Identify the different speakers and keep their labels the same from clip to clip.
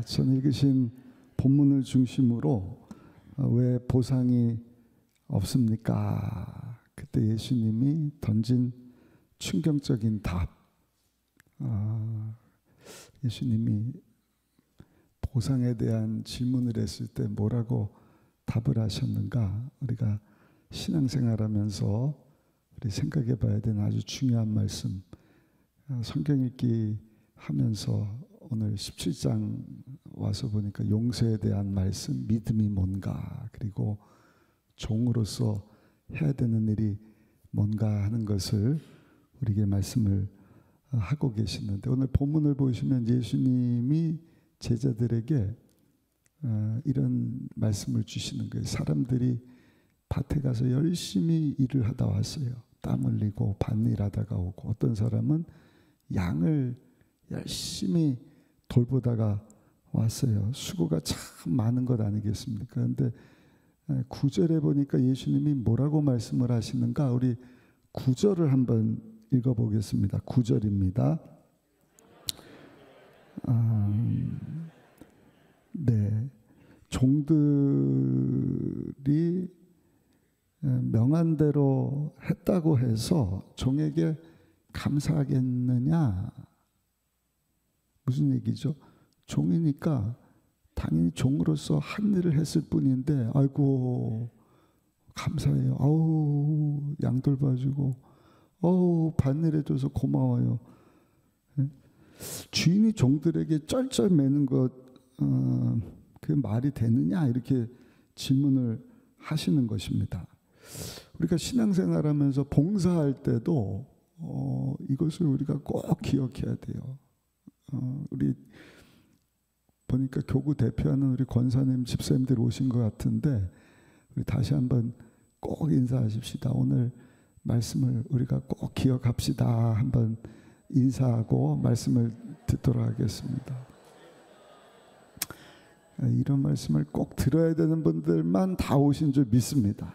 Speaker 1: 전 읽으신 본문을 중심으로 왜 보상이 없습니까? 그때 예수님이 던진 충격적인 답. 예수님이 보상에 대한 질문을 했을 때 뭐라고 답을 하셨는가? 우리가 신앙생활하면서 우리 생각해 봐야 되는 아주 중요한 말씀. 성경 읽기 하면서 오늘 17장 와서 보니까 용서에 대한 말씀, 믿음이 뭔가, 그리고 종으로서 해야 되는 일이 뭔가 하는 것을 우리에게 말씀을 하고 계시는데, 오늘 본문을 보시면 예수님이 제자들에게 이런 말씀을 주시는 거예요. 사람들이 밭에 가서 열심히 일을 하다 왔어요. 땀 흘리고 밭일하다가 오고, 어떤 사람은 양을 열심히 돌보다가 왔어요. 수고가 참 많은 것 아니겠습니까? 그런데 9절에 보니까 예수님이 뭐라고 말씀을 하시는가? 우리 9절을 한번 읽어보겠습니다. 9절입니다. 네, 종들이 명한 대로 했다고 해서 종에게 감사하겠느냐? 무슨 얘기죠? 종이니까 당연히 종으로서 한 일을 했을 뿐인데, 아이고 감사해요. 아우 양 돌봐주고, 아우 밭일 해줘서 고마워요. 주인이 종들에게 쩔쩔매는 것, 그 말이 되느냐? 이렇게 질문을 하시는 것입니다. 우리가 신앙생활하면서 봉사할 때도 이것을 우리가 꼭 기억해야 돼요. 우리 보니까 교구 대표하는 우리 권사님, 집사님들 오신 것 같은데, 우리 다시 한번 꼭 인사하십시다. 오늘 말씀을 우리가 꼭 기억합시다. 한번 인사하고 말씀을 듣도록 하겠습니다. 이런 말씀을 꼭 들어야 되는 분들만 다 오신 줄 믿습니다.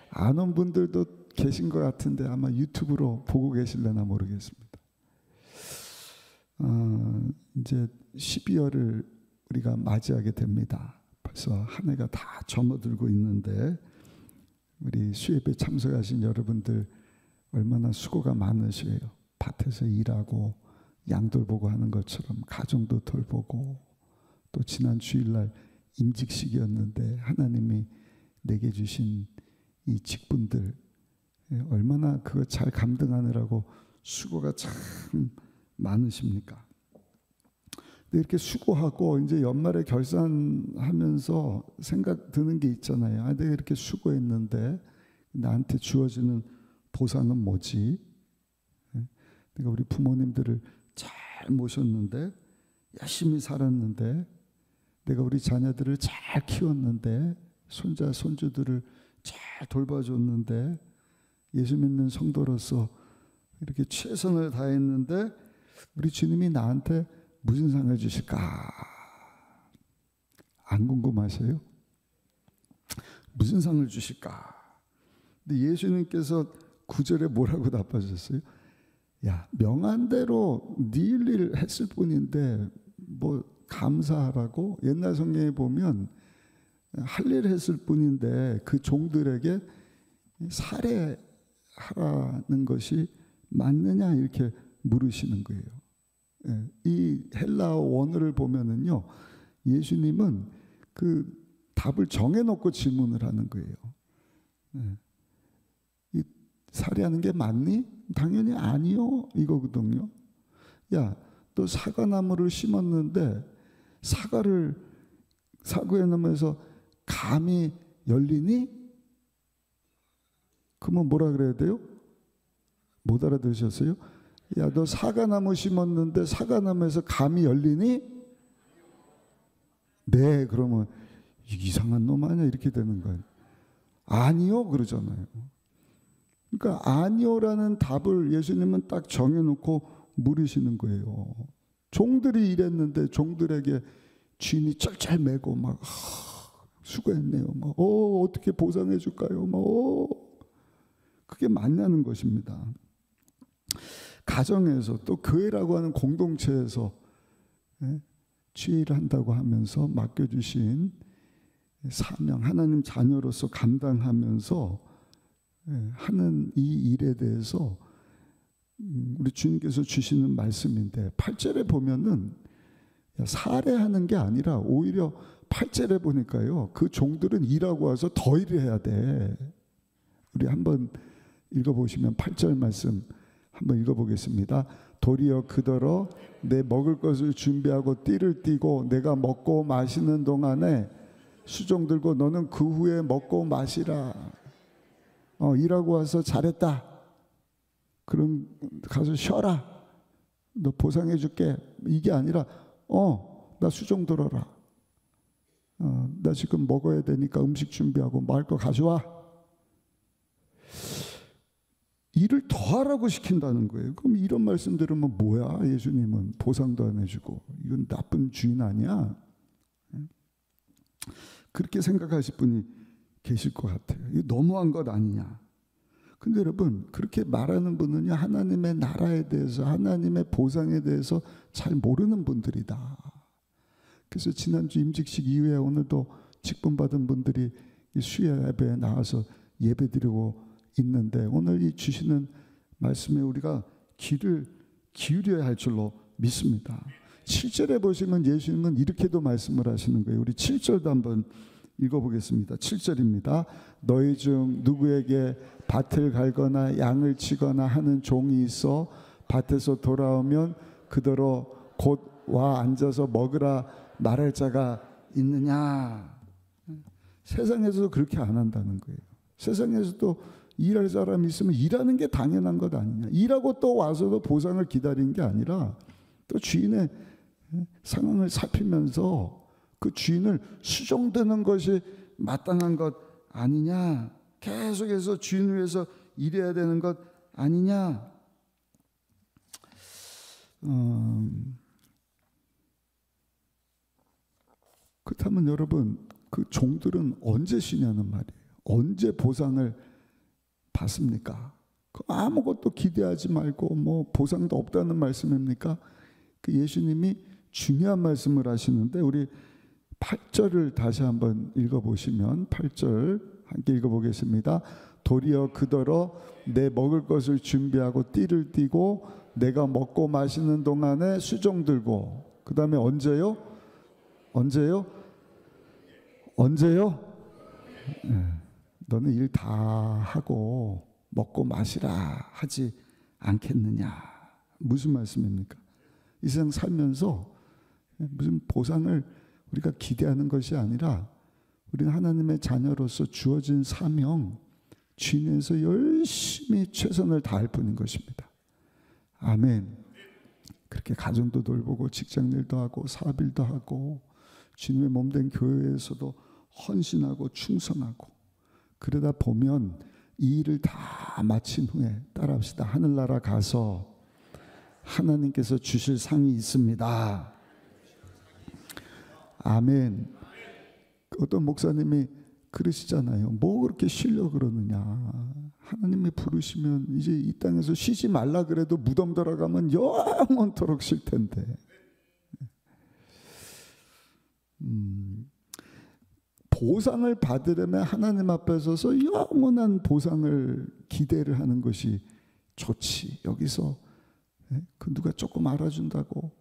Speaker 1: 안 온 분들도 계신 것 같은데 아마 유튜브로 보고 계실려나 모르겠습니다. 이제 12월을 우리가 맞이하게 됩니다. 벌써 한 해가 다 접어들고 있는데, 우리 수예배 참석하신 여러분들 얼마나 수고가 많으셔요. 밭에서 일하고 양 돌보고 하는 것처럼 가정도 돌보고, 또 지난 주일날 임직식이었는데 하나님이 내게 주신 이 직분들 얼마나 그거 잘 감당하느라고 수고가 참 많으십니까? 근데 이렇게 수고하고 이제 연말에 결산하면서 생각 드는 게 있잖아요. 아, 내가 이렇게 수고했는데 나한테 주어지는 보상은 뭐지? 내가 우리 부모님들을 잘 모셨는데, 열심히 살았는데, 내가 우리 자녀들을 잘 키웠는데, 손자 손주들을 잘 돌봐줬는데, 예수 믿는 성도로서 이렇게 최선을 다했는데 우리 주님이 나한테 무슨 상을 주실까? 안 궁금하세요? 무슨 상을 주실까? 근데 예수님께서 9절에 뭐라고 답하셨어요? 야, 명한 대로 네 일 했을 뿐인데 뭐 감사하라고? 옛날 성경에 보면 할 일 했을 뿐인데 그 종들에게 살해하라는 것이 맞느냐? 이렇게 물으시는 거예요. 이 헬라어 원어를 보면은요, 예수님은 그 답을 정해놓고 질문을 하는 거예요. 이 살해하는 게 맞니? 당연히 아니요, 이거거든요. 야, 너 사과나무를 심었는데 사과에 넘어서 감이 열리니? 그러면 뭐라 그래야 돼요? 못 알아들으셨어요? 야, 너 사과나무 심었는데 사과나무에서 감이 열리니? 네, 그러면 이상한 놈 아니야? 이렇게 되는 거예요. 아니요, 그러잖아요. 그러니까 아니요라는 답을 예수님은 딱 정해놓고 물으시는 거예요. 종들이 일했는데 종들에게 주인이 쩔쩔매고 막 수고했네요. 막 어떻게 보상해 줄까요? 막 그게 맞냐는 것입니다. 가정에서 또 교회라고 하는 공동체에서 주일을 한다고 하면서 맡겨주신 사명, 하나님 자녀로서 감당하면서 하는 이 일에 대해서 우리 주님께서 주시는 말씀인데 8절에 보면은 살해하는 게 아니라 오히려 8절에 보니까요, 그 종들은 일하고 와서 더 일을 해야 돼. 우리 한번 읽어보시면 8절 말씀 한번 읽어보겠습니다. 도리어 그더러 내 먹을 것을 준비하고 띠를 띠고 내가 먹고 마시는 동안에 수종 들고 너는 그 후에 먹고 마시라. 일하고 와서 잘했다. 그럼 가서 쉬어라. 너 보상해 줄게. 이게 아니라 나 수종 들어라. 나 지금 먹어야 되니까 음식 준비하고 먹을 거 가져와. 일을 더 하라고 시킨다는 거예요. 그럼 이런 말씀 들으면 뭐야? 예수님은 보상도 안 해주고 이건 나쁜 주인 아니야? 그렇게 생각하실 분이 계실 것 같아요. 이거 너무한 것 아니냐? 근데 여러분, 그렇게 말하는 분은요, 하나님의 나라에 대해서, 하나님의 보상에 대해서 잘 모르는 분들이다. 그래서 지난주 임직식 이후에 오늘도 직분받은 분들이 수요 예배에 나와서 예배드리고 있는데, 오늘 이 주시는 말씀에 우리가 귀를 기울여야 할 줄로 믿습니다. 7절에 보시면 예수님은 이렇게도 말씀을 하시는 거예요. 우리 7절도 한번 읽어보겠습니다. 7절입니다. 너희 중 누구에게 밭을 갈거나 양을 치거나 하는 종이 있어 밭에서 돌아오면 그대로 곧 와 앉아서 먹으라 말할 자가 있느냐? 세상에서도 그렇게 안 한다는 거예요. 세상에서도 일할 사람이 있으면 일하는 게 당연한 것 아니냐? 일하고 또 와서도 보상을 기다리는 게 아니라 또 주인의 상황을 살피면서 그 주인을 수종드는 것이 마땅한 것 아니냐? 계속해서 주인 위해서 일해야 되는 것 아니냐? 그렇다면 여러분, 그 종들은 언제 쉬냐는 말이에요. 언제 보상을 받습니까? 아무것도 기대하지 말고 뭐 보상도 없다는 말씀입니까? 그 예수님이 중요한 말씀을 하시는데 우리 8절을 다시 한번 읽어보시면 8절 함께 읽어보겠습니다. 도리어 그더러 내 먹을 것을 준비하고 띠를 띠고 내가 먹고 마시는 동안에 수종 들고, 그 다음에 언제요? 너는 일 다 하고 먹고 마시라 하지 않겠느냐? 무슨 말씀입니까? 이 세상 살면서 무슨 보상을 우리가 기대하는 것이 아니라 우리는 하나님의 자녀로서 주어진 사명, 주인에서 열심히 최선을 다할 뿐인 것입니다. 아멘. 그렇게 가정도 돌보고 직장일도 하고 사업일도 하고 주님의 몸된 교회에서도 헌신하고 충성하고, 그러다 보면 이 일을 다 마친 후에 따라합시다. 하늘나라 가서 하나님께서 주실 상이 있습니다. 아멘. 어떤 목사님이 그러시잖아요. 뭐 그렇게 쉬려고 그러느냐. 하나님이 부르시면 이제 이 땅에서 쉬지 말라 그래도 무덤 들어가면 영원토록 쉴 텐데. 보상을 받으려면 하나님 앞에 서서 영원한 보상을 기대를 하는 것이 좋지. 여기서 그 누가 조금 알아준다고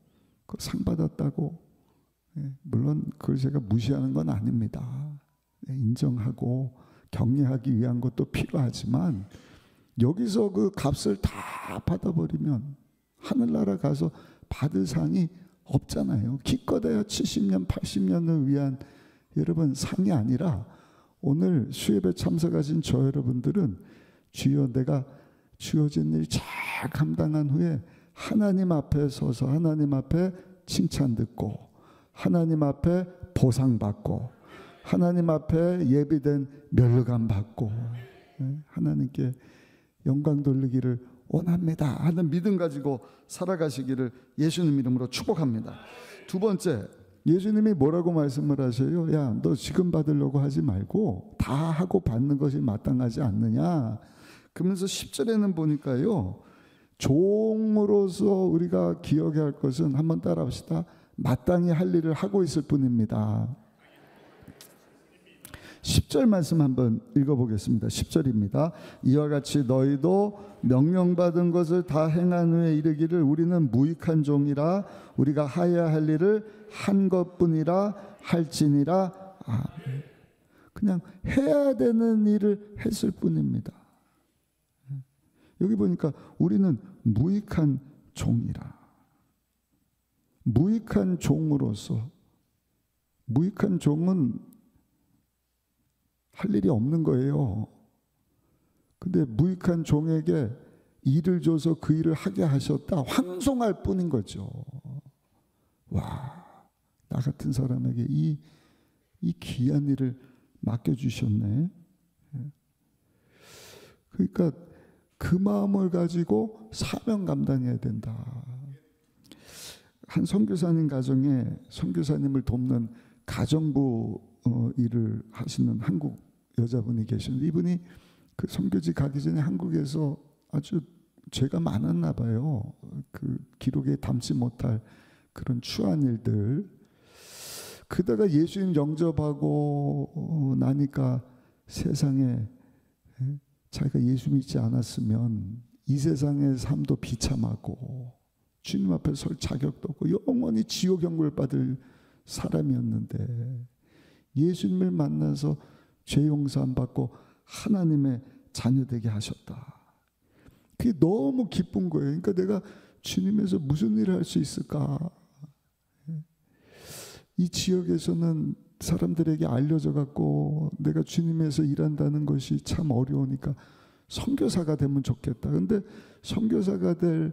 Speaker 1: 그 상 받았다고, 물론 그걸 제가 무시하는 건 아닙니다. 인정하고 격려하기 위한 것도 필요하지만 여기서 그 값을 다 받아버리면 하늘나라 가서 받을 상이 없잖아요. 기껏해야 70년 80년을 위한 여러분 상이 아니라 오늘 수예배 참석하신 저 여러분들은 주여 내가 주어진 일 잘 감당한 후에 하나님 앞에 서서 하나님 앞에 칭찬 듣고 하나님 앞에 보상받고 하나님 앞에 예비된 멸류관 받고 하나님께 영광 돌리기를 원합니다 하는 믿음 가지고 살아가시기를 예수님 이름으로 축복합니다. 두 번째, 예수님이 뭐라고 말씀을 하셔요? 야, 너 지금 받으려고 하지 말고 다 하고 받는 것이 마땅하지 않느냐. 그러면서 10절에는 보니까요, 종으로서 우리가 기억해야 할 것은, 한번 따라합시다. 마땅히 할 일을 하고 있을 뿐입니다. 10절 말씀 한번 읽어보겠습니다. 10절입니다. 이와 같이 너희도 명령받은 것을 다 행한 후에 이르기를 우리는 무익한 종이라 우리가 하여야 할 일을 한 것뿐이라 할지니라. 아멘. 그냥 해야 되는 일을 했을 뿐입니다. 여기 보니까 우리는 무익한 종이라. 무익한 종으로서, 무익한 종은 할 일이 없는 거예요. 근데 무익한 종에게 일을 줘서 그 일을 하게 하셨다. 황송할 뿐인 거죠. 와, 나 같은 사람에게 이 귀한 일을 맡겨주셨네. 그러니까 그 마음을 가지고 사명 감당해야 된다. 한 선교사님 가정에 선교사님을 돕는 가정부 일을 하시는 한국 여자분이 계시는데, 이분이 그 선교지 가기 전에 한국에서 아주 죄가 많았나 봐요. 그 기록에 담지 못할 그런 추한 일들. 그다가 예수님 영접하고 나니까 세상에 자기가 예수 믿지 않았으면 이 세상의 삶도 비참하고 주님 앞에 설 자격도 없고 영원히 지옥 형벌 받을 사람이었는데, 예수님을 만나서 죄 용서함 받고 하나님의 자녀 되게 하셨다. 그게 너무 기쁜 거예요. 그러니까 내가 주님에서 무슨 일을 할 수 있을까? 이 지역에서는 사람들에게 알려져 갖고 내가 주님에서 일한다는 것이 참 어려우니까 선교사가 되면 좋겠다. 근데 선교사가 될,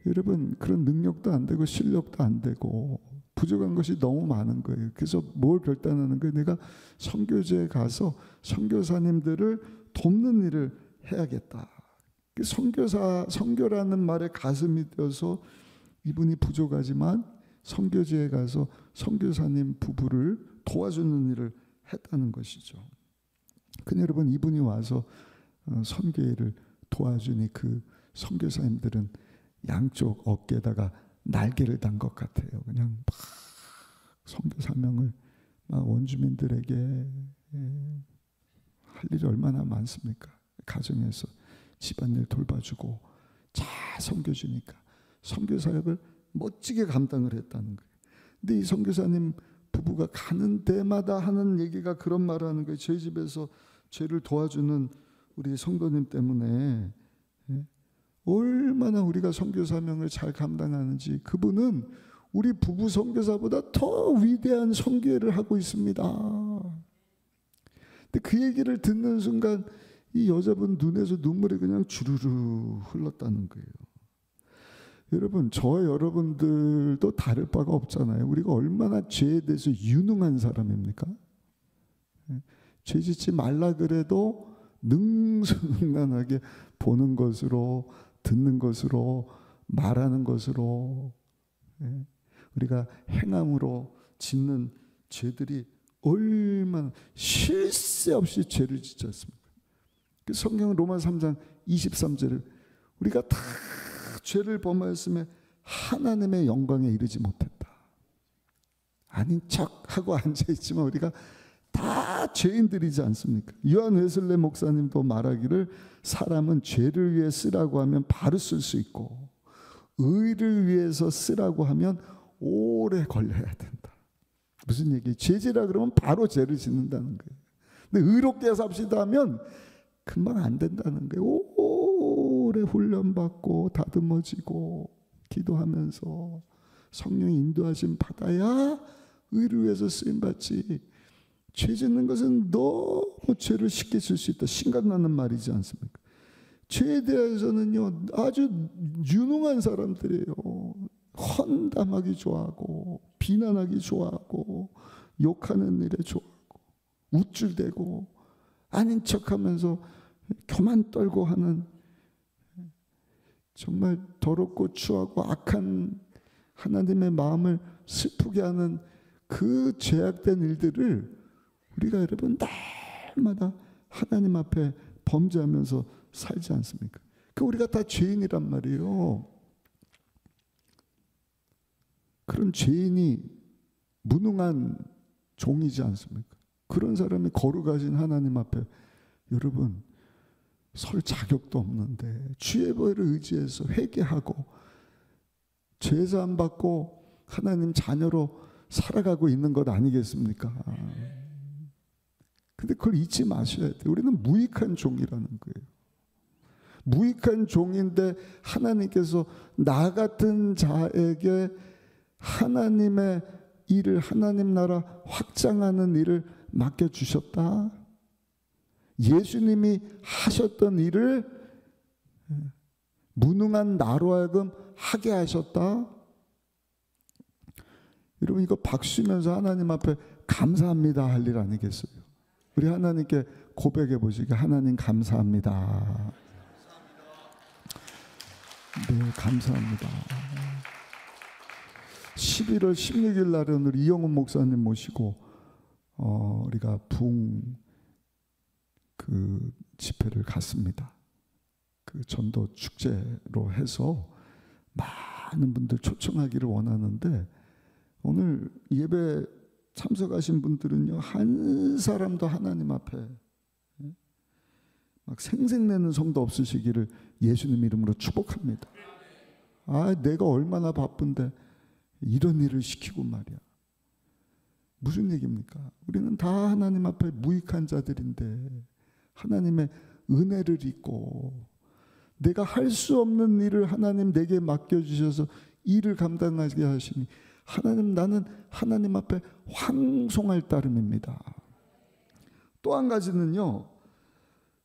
Speaker 1: 여러분, 그런 능력도 안 되고 실력도 안 되고 부족한 것이 너무 많은 거예요. 그래서 뭘 결단하는 거예요? 내가 선교지에 가서 선교사님들을 돕는 일을 해야겠다. 선교라는 말에 가슴이 뛰어서 이분이 부족하지만 선교지에 가서 선교사님 부부를 도와주는 일을 했다는 것이죠. 근데 여러분, 이분이 와서 선교회를 도와주니 그 선교사님들은 양쪽 어깨에다가 날개를 단 것 같아요. 그냥 막 선교 사명을 막 원주민들에게 할 일이 얼마나 많습니까? 가정에서 집안일 돌봐주고 잘 섬겨주니까 선교 사역을 멋지게 감당을 했다는 거예요. 근데 이 선교사님 부부가 가는 데마다 하는 얘기가 그런 말을 하는 거예요. 저희 집에서 죄를 도와주는 우리 성도님 때문에 얼마나 우리가 선교 사명을 잘 감당하는지, 그분은 우리 부부 선교사보다 더 위대한 선교회를 하고 있습니다. 근데 그 얘기를 듣는 순간 이 여자분 눈에서 눈물이 그냥 주르르 흘렀다는 거예요. 여러분, 저와 여러분들도 다를 바가 없잖아요. 우리가 얼마나 죄에 대해서 유능한 사람입니까? 죄 짓지 말라 그래도 능수능란하게 보는 것으로, 듣는 것으로, 말하는 것으로, 우리가 행함으로 짓는 죄들이 얼마나 쉴 새 없이 죄를 짓지 않습니까? 성경 로마 3장 23절을 우리가 다 죄를 범하였으며 하나님의 영광에 이르지 못했다. 아닌 척하고 앉아있지만 우리가 다 죄인들이지 않습니까? 요한 웨슬레 목사님도 말하기를 사람은 죄를 위해 쓰라고 하면 바로 쓸 수 있고 의를 위해서 쓰라고 하면 오래 걸려야 된다. 무슨 얘기예요? 죄지라 그러면 바로 죄를 짓는다는 거예요. 근데 의롭게 삽시다 하면 금방 안 된다는 거예요. 오래 훈련받고 다듬어지고 기도하면서 성령의 인도하심 받아야 의를 위해서 쓰임받지, 죄 짓는 것은 너무 죄를 쉽게 질 수 있다. 심각나는 말이지 않습니까? 죄에 대해서는요 아주 유능한 사람들이에요. 헌담하기 좋아하고 비난하기 좋아하고 욕하는 일에 좋아하고 우쭐대고 아닌 척하면서 교만 떨고 하는, 정말 더럽고 추하고 악한 하나님의 마음을 슬프게 하는 그 죄악된 일들을 우리가 여러분 날마다 하나님 앞에 범죄하면서 살지 않습니까? 그 우리가 다 죄인이란 말이에요. 그런 죄인이 무능한 종이지 않습니까? 그런 사람이 거룩하신 하나님 앞에 여러분 설 자격도 없는데 주의 벌을 의지해서 회개하고 죄사함 받고 하나님 자녀로 살아가고 있는 것 아니겠습니까? 근데 그걸 잊지 마셔야 돼요. 우리는 무익한 종이라는 거예요. 무익한 종인데 하나님께서 나 같은 자에게 하나님의 일을, 하나님 나라 확장하는 일을 맡겨주셨다. 예수님이 하셨던 일을 무능한 나로 하여금 하게 하셨다. 여러분 이거 박수면서 하나님 앞에 감사합니다 할 일 아니겠어요? 우리 하나님께 고백해 보시게. 하나님 감사합니다. 네, 감사합니다. 11월 16일 날은 우리 이영훈 목사님 모시고 우리가 그 집회를 갔습니다. 그 전도 축제로 해서 많은 분들 초청하기를 원하는데 오늘 예배 참석하신 분들은요 한 사람도 하나님 앞에 막 생색내는 성도 없으시기를 예수님 이름으로 축복합니다. 아, 내가 얼마나 바쁜데 이런 일을 시키고 말이야. 무슨 얘기입니까? 우리는 다 하나님 앞에 무익한 자들인데 하나님의 은혜를 입고 내가 할 수 없는 일을 하나님 내게 맡겨주셔서 일을 감당하게 하시니 하나님, 나는 하나님 앞에 황송할 따름입니다. 또 한 가지는요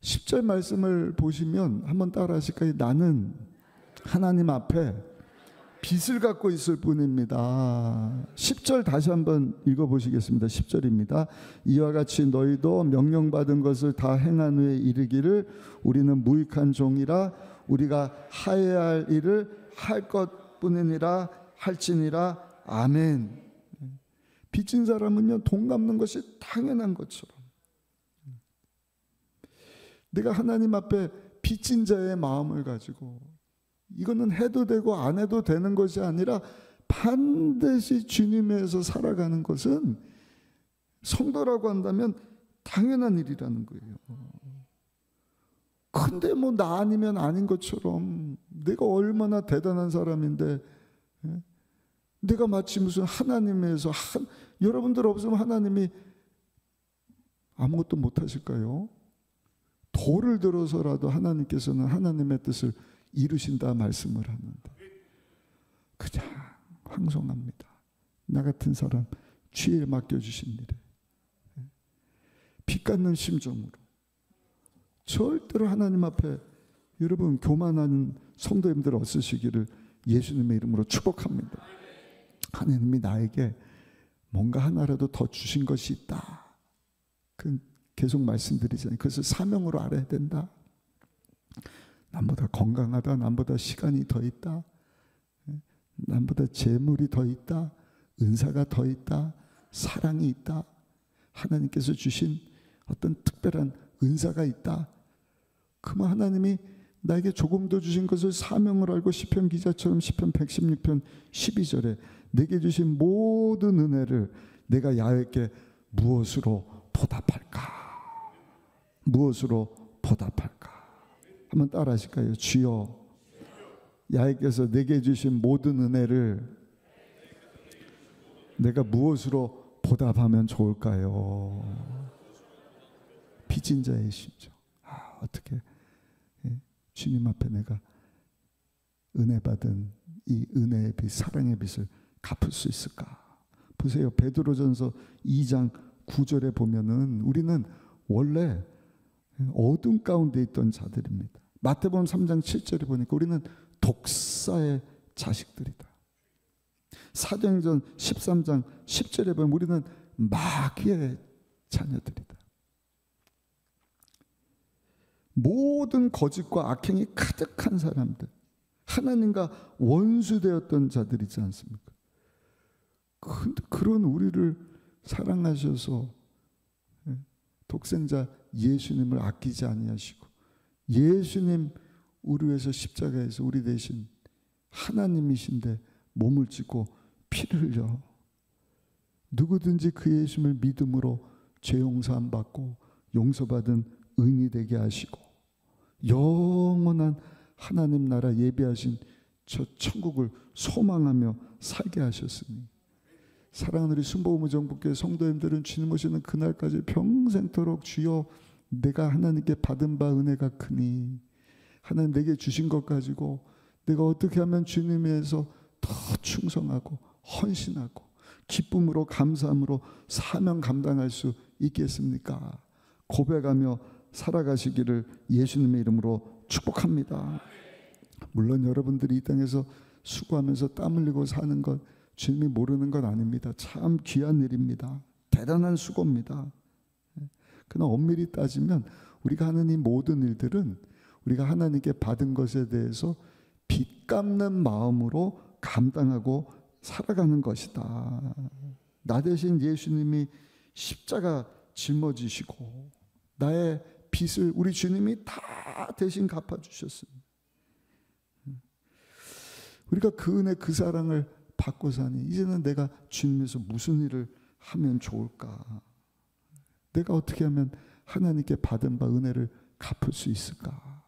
Speaker 1: 10절 말씀을 보시면 한번 따라 하실까요? 나는 하나님 앞에 빚을 갖고 있을 뿐입니다. 10절 다시 한번 읽어보시겠습니다. 10절입니다. 이와 같이 너희도 명령받은 것을 다 행한 후에 이르기를 우리는 무익한 종이라 우리가 하여야 할 일을 할 것뿐이니라 할지니라. 아멘. 빚진 사람은요 돈 갚는 것이 당연한 것처럼 내가 하나님 앞에 빚진 자의 마음을 가지고 이거는 해도 되고 안 해도 되는 것이 아니라 반드시 주님에서 살아가는 것은 성도라고 한다면 당연한 일이라는 거예요. 근데 뭐 나 아니면 아닌 것처럼 내가 얼마나 대단한 사람인데 내가 마치 무슨 하나님에서 여러분들 없으면 하나님이 아무것도 못 하실까요? 돌을 들어서라도 하나님께서는 하나님의 뜻을 이루신다 말씀을 하는데 그냥 황송합니다. 나 같은 사람 주에 맡겨주신 일에 빚 갚는 심정으로 절대로 하나님 앞에 여러분 교만한 성도님들 없으시기를 예수님의 이름으로 축복합니다. 하나님이 나에게 뭔가 하나라도 더 주신 것이 있다. 계속 말씀드리잖아요. 그래서 사명으로 알아야 된다. 남보다 건강하다. 남보다 시간이 더 있다. 남보다 재물이 더 있다. 은사가 더 있다. 사랑이 있다. 하나님께서 주신 어떤 특별한 은사가 있다. 그러면 하나님이 나에게 조금 더 주신 것을 사명을 알고 시편 기자처럼 시편 116편 12절에 내게 주신 모든 은혜를 내가 야훼께 무엇으로 보답할까? 무엇으로 보답할까? 한번 따라 하실까요? 주여, 야훼께서 내게 주신 모든 은혜를 내가 무엇으로 보답하면 좋을까요? 빚진 자의 심정. 어떻게 주님 앞에 내가 은혜 받은 이 은혜의 빚, 사랑의 빚을 갚을 수 있을까? 보세요. 베드로전서 2장 9절에 보면은 우리는 원래 어둠 가운데 있던 자들입니다. 마태복음 3장 7절에 보니까 우리는 독사의 자식들이다. 사도행전 13장 10절에 보면 우리는 마귀의 자녀들이다. 모든 거짓과 악행이 가득한 사람들, 하나님과 원수되었던 자들이지 않습니까? 그런데 그런 우리를 사랑하셔서 독생자 예수님을 아끼지 아니하시고 예수님 우리 위해서 십자가에서 우리 대신 하나님이신데 몸을 찢고 피를 흘려 누구든지 그 예수님을 믿음으로 죄 용서함 받고 용서받은 의인이 되게 하시고 영원한 하나님 나라 예비하신 저 천국을 소망하며 살게 하셨으니 사랑하는 우리 순복음의정복교회 성도님들은 주님 오시는 그날까지 평생토록 주여 내가 하나님께 받은 바 은혜가 크니 하나님 내게 주신 것 가지고 내가 어떻게 하면 주님 위해서 더 충성하고 헌신하고 기쁨으로 감사함으로 사명 감당할 수 있겠습니까? 고백하며 살아가시기를 예수님의 이름으로 축복합니다. 물론 여러분들이 이 땅에서 수고하면서 땀 흘리고 사는 것 주님이 모르는 건 아닙니다. 참 귀한 일입니다. 대단한 수고입니다. 그러나 엄밀히 따지면 우리가 하는 이 모든 일들은 우리가 하나님께 받은 것에 대해서 빚 갚는 마음으로 감당하고 살아가는 것이다. 나 대신 예수님이 십자가 짊어지시고 나의 빚을 우리 주님이 다 대신 갚아주셨습니다. 우리가 그 은혜 그 사랑을 받고 사니 이제는 내가 주님에서 무슨 일을 하면 좋을까? 내가 어떻게 하면 하나님께 받은 바 은혜를 갚을 수 있을까?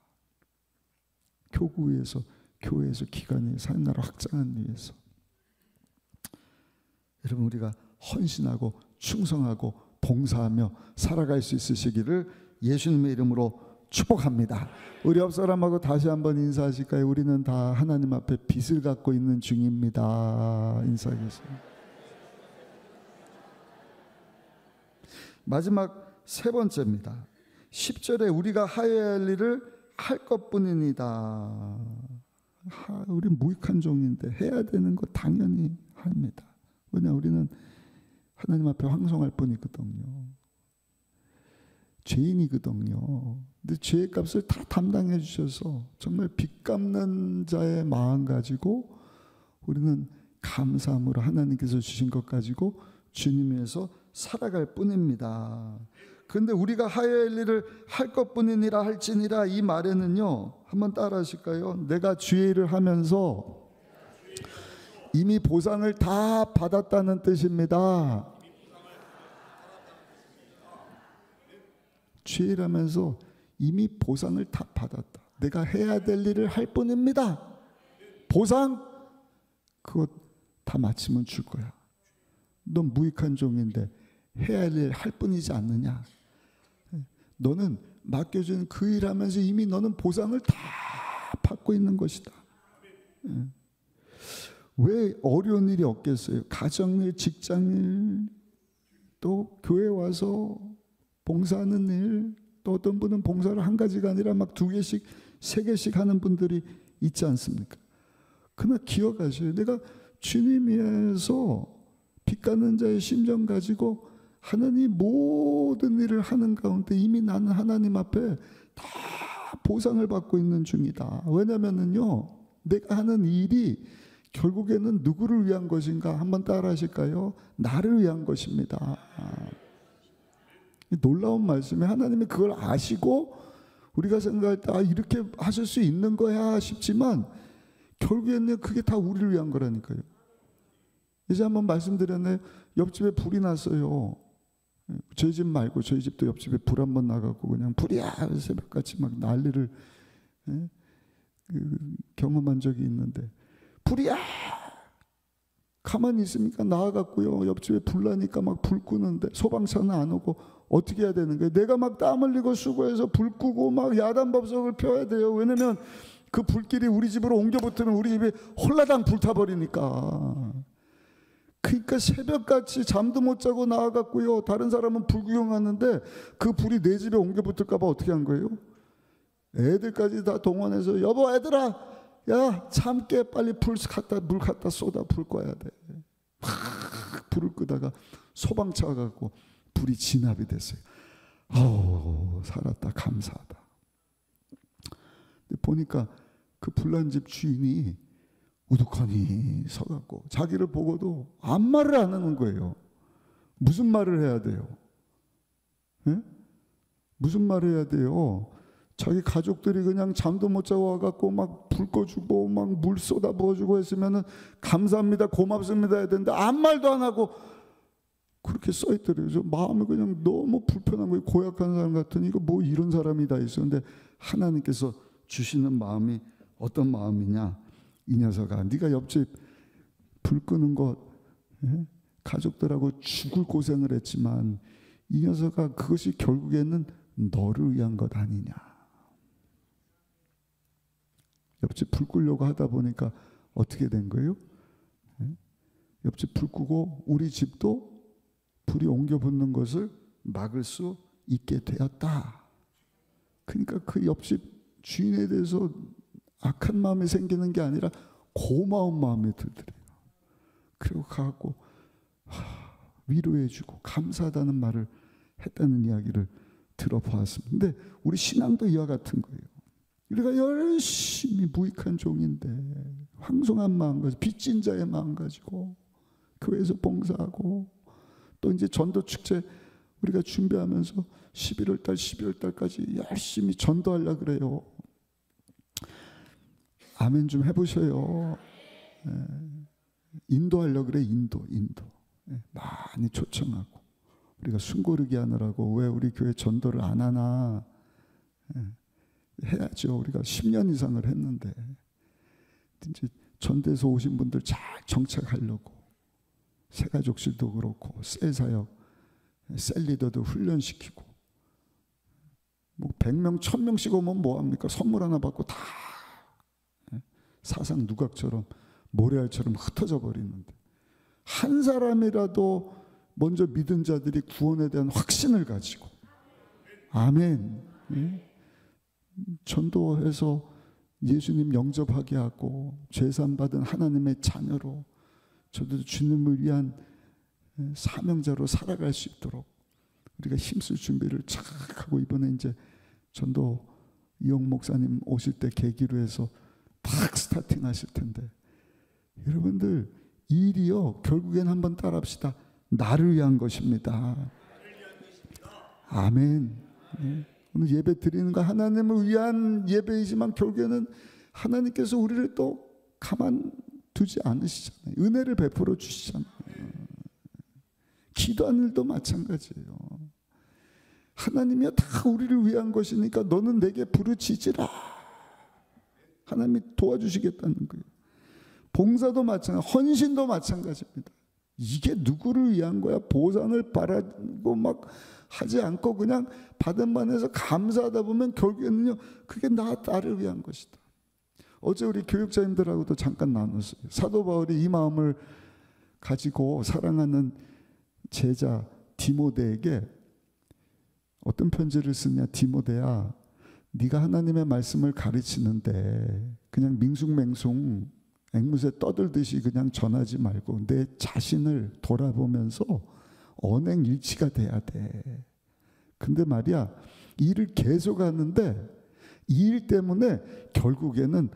Speaker 1: 교구에서 교회에서 기관이 사는 나라 확장하기 위해서 여러분 우리가 헌신하고 충성하고 봉사하며 살아갈 수 있으시기를 예수님의 이름으로 축복합니다. 우리 옆 사람하고 다시 한번 인사하실까요? 우리는 다 하나님 앞에 빚을 갖고 있는 중입니다. 인사하겠습니다. 마지막 세 번째입니다. 10절에 우리가 하여야 할 일을 할 것뿐이니다. 우리 무익한 종인데 해야 되는 거 당연히 합니다. 왜냐 우리는 하나님 앞에 황송할 뿐이거든요. 죄인이거든요. 근데 죄의 값을 다 담당해 주셔서 정말 빚 갚는 자의 마음 가지고 우리는 감사함으로 하나님께서 주신 것 가지고 주님 위해서 살아갈 뿐입니다. 그런데 우리가 하여야 할 일을 할 것뿐이니라 할지니라 이 말에는요 한번 따라 하실까요? 내가 주의 일을 하면서 이미 보상을 다 받았다는 뜻입니다. 주의 일 하면서 이미 보상을 다 받았다. 내가 해야 될 일을 할 뿐입니다. 보상? 그것 다 마치면 줄 거야. 넌 무익한 종인데 해야 할 일 할 뿐이지 않느냐. 너는 맡겨준 그 일하면서 이미 너는 보상을 다 받고 있는 것이다. 왜 어려운 일이 없겠어요? 가정일, 직장일, 또 교회 와서 봉사하는 일, 또 어떤 분은 봉사를 한 가지가 아니라 막 2개씩, 3개씩 하는 분들이 있지 않습니까? 그러나 기억하셔요. 내가 주님 위해서 빚 갚는 자의 심정 가지고 하는 이 모든 일을 하는 가운데 이미 나는 하나님 앞에 다 보상을 받고 있는 중이다. 왜냐면은요, 내가 하는 일이 결국에는 누구를 위한 것인가? 한번 따라 하실까요? 나를 위한 것입니다. 놀라운 말씀에 하나님이 그걸 아시고 우리가 생각할 때 이렇게 하실 수 있는 거야 싶지만 결국에는 그게 다 우리를 위한 거라니까요. 이제 한번 말씀드렸네. 옆집에 불이 났어요. 저희 집 말고 저희 집도 옆집에 불 한번 나가고 그냥 불이야 새벽같이 막 난리를 경험한 적이 있는데 불이야 가만히 있습니까? 나와갖고요 옆집에 불 나니까 막 불 끄는데 소방차는 안 오고 어떻게 해야 되는 거예요? 내가 막 땀 흘리고 수고해서 불 끄고 막 야단법석을 펴야 돼요. 왜냐면 그 불길이 우리 집으로 옮겨 붙으면 우리 집에 홀라당 불타버리니까. 그러니까 새벽같이 잠도 못 자고 나와갖고요 다른 사람은 불 구경하는데 그 불이 내 집에 옮겨 붙을까 봐 어떻게 한 거예요? 애들까지 다 동원해서 여보 애들아 야 참깨 빨리 물 갖다 쏟아 불 꺼야 돼. 막 불을 끄다가 소방차가 갖고 불이 진압이 됐어요. 살았다 감사하다. 근데 보니까 그 불난 집 주인이 우두커니 서갖고 자기를 보고도 아무 말을 안 하는 거예요. 무슨 말을 해야 돼요? 예? 무슨 말을 해야 돼요? 자기 가족들이 그냥 잠도 못 자고 와갖고 막 불 꺼주고 막 물 쏟아 부어주고 했으면은 감사합니다, 고맙습니다 해야 되는데 아무 말도 안 하고 그렇게 써있더래요. 마음이 그냥 너무 불편한 거예요. 고약한 사람 같으니 이거 뭐 이런 사람이 다 있어. 근데 하나님께서 주시는 마음이 어떤 마음이냐? 이 녀석아, 네가 옆집 불 끄는 것, 가족들하고 죽을 고생을 했지만 이 녀석아, 그것이 결국에는 너를 위한 것 아니냐. 옆집 불 끄려고 하다 보니까 어떻게 된 거예요? 옆집 불 끄고 우리 집도 불이 옮겨 붙는 것을 막을 수 있게 되었다. 그러니까 그 옆집 주인에 대해서 악한 마음이 생기는 게 아니라 고마운 마음이 들더래요. 그리고 가갖고 위로해주고 감사하다는 말을 했다는 이야기를 들어보았습니다. 근데 우리 신앙도 이와 같은 거예요. 우리가 열심히 무익한 종인데 황송한 마음 가지고 빚진 자의 마음 가지고 교회에서 봉사하고 또 이제 전도 축제 우리가 준비하면서 11월 달, 12월 달까지 열심히 전도하려고 그래요. 아멘 좀 해보셔요. 인도하려고 그래. 인도. 많이 초청하고 우리가 숨고르기 하느라고 왜 우리 교회 전도를 안 하나. 해야죠. 우리가 10년 이상을 했는데 이제 전도에서 오신 분들 잘 정착하려고 새가족실도 그렇고 셀사역, 셀리더도 훈련시키고 뭐 100명, 1000명씩 오면 뭐합니까? 선물 하나 받고 다 사상 누각처럼 모래알처럼 흩어져 버리는데 한 사람이라도 먼저 믿은 자들이 구원에 대한 확신을 가지고 아멘. 전도해서 예수님 영접하게 하고 죄산받은 하나님의 자녀로 저도 주님을 위한 사명자로 살아갈 수 있도록 우리가 힘쓸 준비를 착 하고 이번에 이제 전도 이용 목사님 오실 때 계기로 해서 딱 스타팅 하실 텐데 여러분들 이 일이요 결국엔 한번 따라합시다. 나를 위한 것입니다. 아멘. 오늘 예배 드리는 거 하나님을 위한 예배이지만 결국에는 하나님께서 우리를 또 가만 두지 않으시잖아요. 은혜를 베풀어 주시잖아요. 기도하는 일도 마찬가지예요. 하나님이 다 우리를 위한 것이니까 너는 내게 부르짖으라. 하나님이 도와주시겠다는 거예요. 봉사도 마찬가지, 헌신도 마찬가지입니다. 이게 누구를 위한 거야? 보상을 바라고 막 하지 않고 그냥 받은 바에서 감사하다 보면 결국에는요 그게 나를 위한 것이다. 어제 우리 교육자님들하고도 잠깐 나눴어요. 사도 바울이 이 마음을 가지고 사랑하는 제자 디모데에게 어떤 편지를 쓰냐. 디모데야, 네가 하나님의 말씀을 가르치는데 그냥 밍숭맹숭 앵무새 떠들듯이 그냥 전하지 말고 내 자신을 돌아보면서 언행일치가 돼야 돼. 근데 말이야 이 일을 계속 하는데 이 일 때문에 결국에는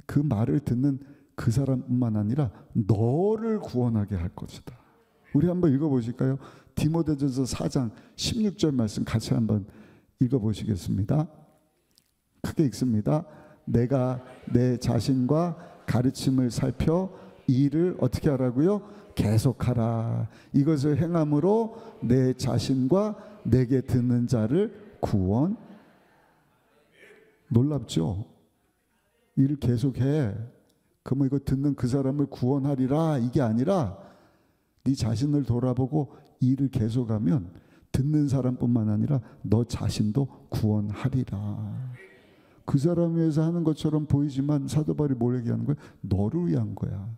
Speaker 1: 그 말을 듣는 그 사람뿐만 아니라 너를 구원하게 할 것이다. 우리 한번 읽어보실까요? 디모데전서 4장 16절 말씀 같이 한번 읽어보시겠습니다. 크게 읽습니다. 내가 내 자신과 가르침을 살펴 이 일을 어떻게 하라고요? 계속하라. 이것을 행함으로 내 자신과 내게 듣는 자를 구원. 놀랍죠? 일을 계속해. 그러면 이거 듣는 그 사람을 구원하리라 이게 아니라 네 자신을 돌아보고 일을 계속하면 듣는 사람뿐만 아니라 너 자신도 구원하리라. 그 사람 위해서 하는 것처럼 보이지만 사도 바울이 뭘 얘기하는 거야? 너를 위한 거야.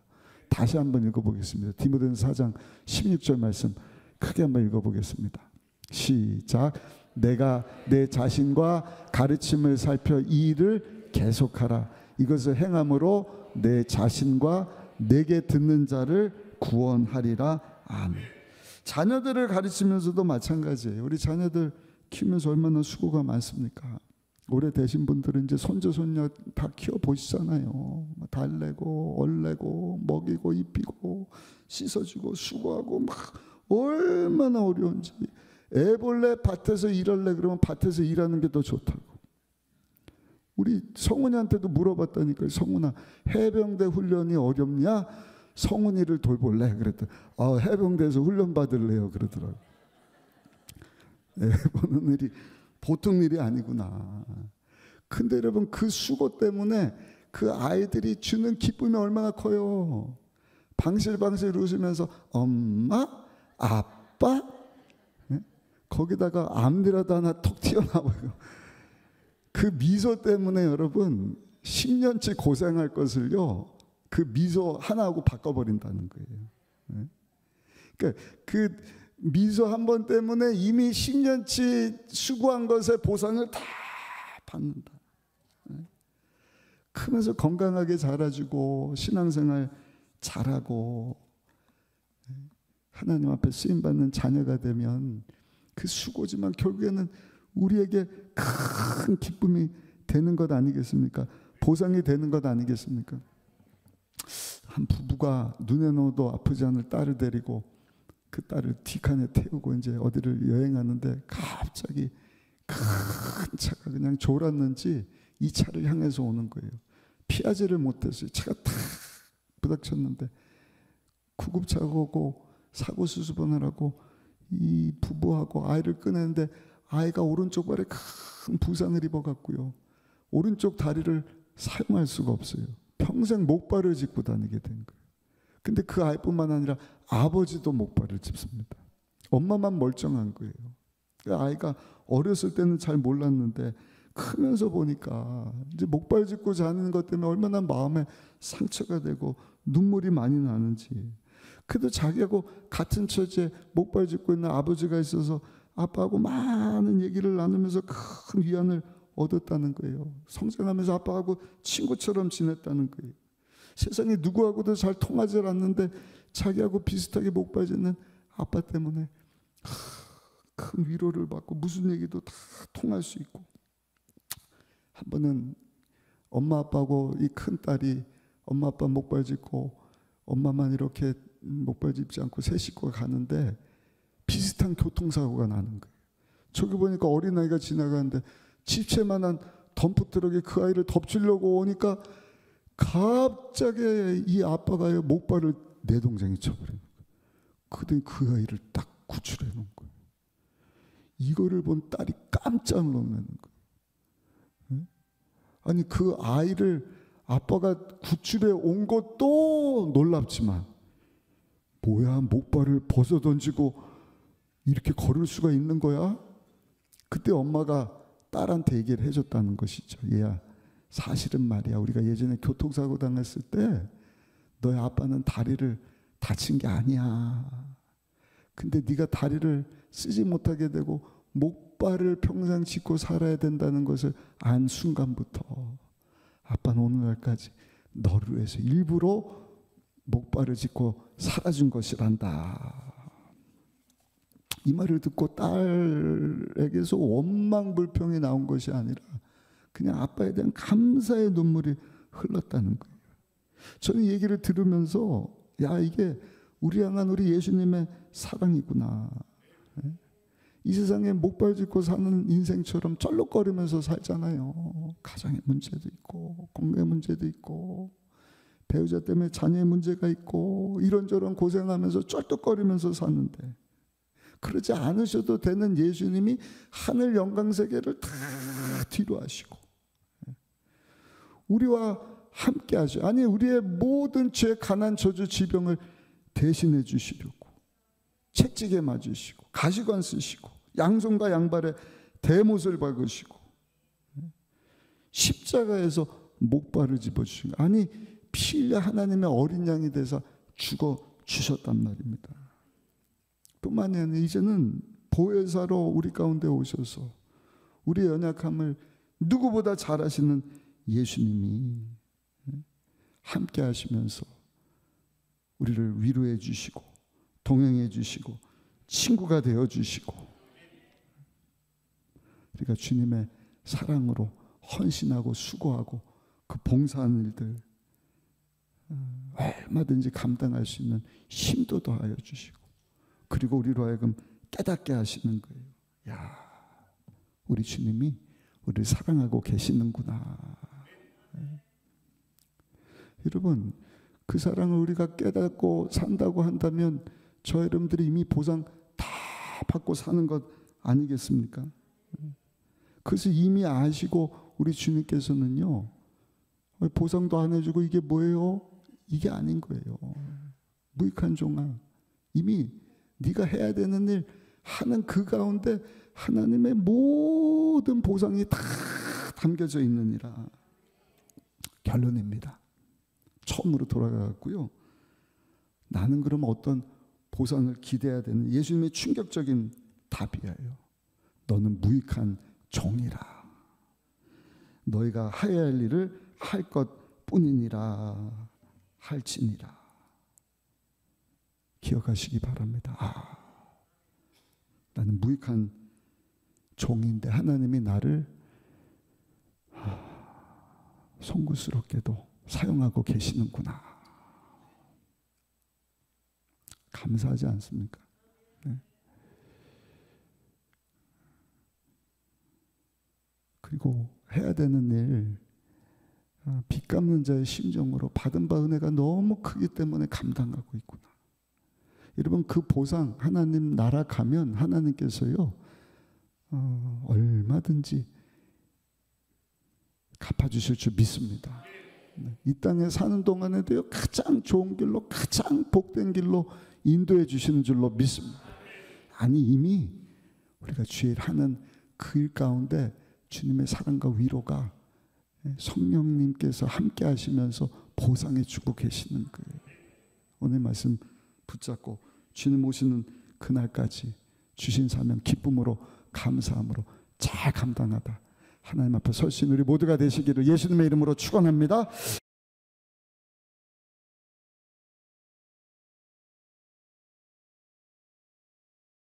Speaker 1: 다시 한번 읽어보겠습니다. 디모데전서 4장 16절 말씀 크게 한번 읽어보겠습니다. 시작. 내가 내 자신과 가르침을 살펴 이 일을 계속하라. 이것을 행함으로 내 자신과 내게 듣는 자를 구원하리라. 아멘. 자녀들을 가르치면서도 마찬가지예요. 우리 자녀들 키우면서 얼마나 수고가 많습니까? 오래 되신 분들은 이제 손주 손녀 다 키워보시잖아요. 달래고 얼래고 먹이고 입히고 씻어주고 수고하고 막 얼마나 어려운지. 애벌레 밭에서 일할래 그러면 밭에서 일하는 게 더 좋다고. 우리 성훈이한테도 물어봤다니까요. 성훈아, 해병대 훈련이 어렵냐? 성훈이를 돌볼래? 그랬더니 해병대에서 훈련 받을래요 그러더라고요. 보는 일이 보통 일이 아니구나. 근데 여러분, 그 수고 때문에 그 아이들이 주는 기쁨이 얼마나 커요. 방실방실 웃으면서 엄마, 아빠, 거기다가 앞니라도 하나 톡 튀어나와요. 그 미소 때문에 여러분 10년치 고생할 것을요, 그 미소 하나하고 바꿔버린다는 거예요. 그러니까 그 미소 한 번 때문에 이미 10년치 수고한 것의 보상을 다 받는다. 크면서 건강하게 자라주고 신앙생활 잘하고 하나님 앞에 쓰임받는 자녀가 되면 그 수고지만 결국에는 우리에게 큰 기쁨이 되는 것 아니겠습니까? 보상이 되는 것 아니겠습니까? 한 부부가 눈에 넣어도 아프지 않을 딸을 데리고 그 딸을 뒷칸에 태우고 이제 어디를 여행하는데 갑자기 큰 차가 그냥 졸았는지 이 차를 향해서 오는 거예요. 피하지를 못했어요. 차가 탁 부닥쳤는데 구급차가 오고 사고 수습하느라고 이 부부하고 아이를 꺼내는데 아이가 오른쪽 발에 큰 부상을 입어갖고요, 오른쪽 다리를 사용할 수가 없어요. 평생 목발을 짚고 다니게 된 거예요. 근데 그 아이뿐만 아니라 아버지도 목발을 짚습니다. 엄마만 멀쩡한 거예요. 아이가 어렸을 때는 잘 몰랐는데 크면서 보니까 이제 목발 짚고 자는 것 때문에 얼마나 마음에 상처가 되고 눈물이 많이 나는지. 그래도 자기하고 같은 처지에 목발 짚고 있는 아버지가 있어서 아빠하고 많은 얘기를 나누면서 큰 위안을 얻었다는 거예요. 성장하면서 아빠하고 친구처럼 지냈다는 거예요. 세상에 누구하고도 잘 통하지 않는데 자기하고 비슷하게 목발 짚는 아빠 때문에 큰 위로를 받고 무슨 얘기도 다 통할 수 있고. 한 번은 엄마 아빠하고 이 큰 딸이 엄마 아빠 목발 짚고 엄마만 이렇게 목발 짚지 않고 세 식구가 가는데 비슷한 교통사고가 나는 거예요. 저기 보니까 어린아이가 지나가는데 집채만한 덤프트럭이 그 아이를 덮치려고 오니까 갑자기 이 아빠가 목발을 내 동생이 쳐버리는 거예요. 그랬더니 그 아이를 딱 구출해 놓은 거예요. 이거를 본 딸이 깜짝 놀라는 거예요. 아니 그 아이를 아빠가 구출해 온 것도 놀랍지만 뭐야, 목발을 벗어 던지고 이렇게 걸을 수가 있는 거야? 그때 엄마가 딸한테 얘기를 해줬다는 것이죠. 얘야, 사실은 말이야, 우리가 예전에 교통사고 당했을 때 너희 아빠는 다리를 다친 게 아니야. 근데 네가 다리를 쓰지 못하게 되고 목발을 평생 짚고 살아야 된다는 것을 안 순간부터 아빠는 오늘날까지 너를 위해서 일부러 목발을 짚고 살아준 것이란다. 이 말을 듣고 딸에게서 원망불평이 나온 것이 아니라 그냥 아빠에 대한 감사의 눈물이 흘렀다는 거예요. 저는 이 얘기를 들으면서 야, 이게 우리 향한 우리 예수님의 사랑이구나. 이 세상에 목발 짚고 사는 인생처럼 쩔룩거리면서 살잖아요. 가정의 문제도 있고 건강의 문제도 있고 배우자 때문에 자녀의 문제가 있고 이런저런 고생하면서 쩔뚝거리면서 사는데 그러지 않으셔도 되는 예수님이 하늘 영광세계를 다 뒤로 하시고 우리와 함께 하셔. 아니 우리의 모든 죄, 가난, 저주, 질병을 대신해 주시려고 채찍에 맞으시고 가시관 쓰시고 양손과 양발에 대못을 박으시고 십자가에서 목발을 집어주시고 아니 피 흘려 하나님의 어린 양이 되사 죽어 주셨단 말입니다. 뿐만이 아니라 이제는 보혜사로 우리 가운데 오셔서 우리의 연약함을 누구보다 잘 아시는 예수님이 함께 하시면서 우리를 위로해 주시고 동행해 주시고 친구가 되어 주시고 우리가 주님의 사랑으로 헌신하고 수고하고 그 봉사하는 일들 얼마든지 감당할 수 있는 힘도 더하여 주시고 그리고 우리로 하여금 깨닫게 하시는 거예요. 야, 우리 주님이 우리를 사랑하고 계시는구나. 여러분, 그 사랑을 우리가 깨닫고 산다고 한다면 저 여러분들이 이미 보상 다 받고 사는 것 아니겠습니까? 그래서 이미 아시고 우리 주님께서는요, 보상도 안 해주고 이게 뭐예요? 이게 아닌 거예요. 무익한 종아, 이미 네가 해야 되는 일 하는 그 가운데 하나님의 모든 보상이 다 담겨져 있느니라. 결론입니다. 처음으로 돌아가고요. 나는 그럼 어떤 보상을 기대해야 되는, 예수님의 충격적인 답이에요. 너는 무익한 종이라. 너희가 하여야 할 일을 할 것뿐이니라 할지니라. 기억하시기 바랍니다. 나는 무익한 종인데 하나님이 나를 송구스럽게도 사용하고 계시는구나. 감사하지 않습니까? 네. 그리고 해야 되는 일, 빚 갚는 자의 심정으로 받은 바 은혜가 너무 크기 때문에 감당하고 있구나. 여러분, 그 보상 하나님 나라 가면 하나님께서요, 얼마든지 갚아주실 줄 믿습니다. 이 땅에 사는 동안에도요, 가장 좋은 길로, 가장 복된 길로 인도해 주시는 줄로 믿습니다. 아니, 이미 우리가 주의 하는 그 일 가운데 주님의 사랑과 위로가 성령님께서 함께 하시면서 보상해 주고 계시는 거예요. 오늘 말씀 붙잡고 주님 오시는 그날까지 주신 사명 기쁨으로 감사함으로 잘 감당하다 하나님 앞에 설 수 있는 우리 모두가 되시기를 예수님의 이름으로 축원합니다.